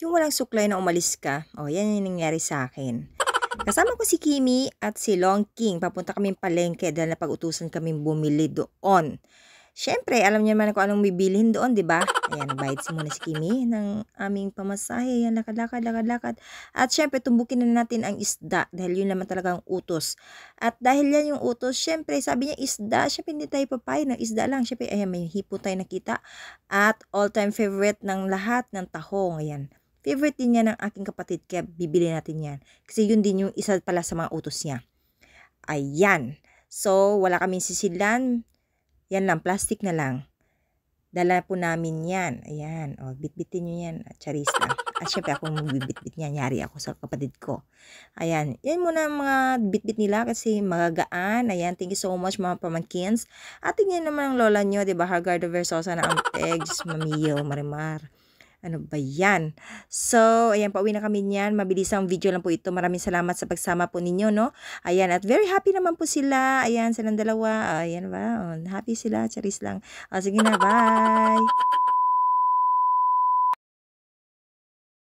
Yung walang suklay na umalis ka, oh, yan yung nangyari sa akin. Kasama ko si Kimi at si Long King, papunta kaming palengke dahil napag-utusan kaming bumili doon. Siyempre alam niyo naman kung anong bibilhin doon, 'di ba? Ayan, nagbayad muna si Kimi ng aming pamasahe, ayan, lakad-lakad, lakad-lakad. At siyempre tumbukin na natin ang isda dahil yun naman talaga ang utos. At dahil yan yung utos, siyempre sabi niya isda, siyempre hindi tayo papayag ng isda lang. Siyempre, ayan, may hipo tayo nakita. At all-time favorite ng lahat ng tahong, ayan. Favorite din yan ng aking kapatid, kaya bibili natin yan. Kasi yun din yung isa pala sa mga utos niya. Ayan. So, wala kaming sisilan. Yan lang, plastic na lang. Dala po namin yan. Ayan. O, bitbitin nyo yan. Charis lang. At syempre ako magbibitbit niya. Yari ako sa kapatid ko. Ayan. Yan muna ang mga bitbit nila kasi magagaan. Ayan. Thank you so much mga pamangkins. At tingnan naman ang lola nyo. Diba? Hargardo Versosa na ang pegs. Mamiyo, marimar. Ano ba yan? So, ayan, pauwi na kami niyan. Mabilisang video lang po ito. Maraming salamat sa pagsama po ninyo, no? Ayan, at very happy naman po sila. Ayan, silang dalawa. Ayan ba? Oh, happy sila. Charis lang. O, sige na, bye!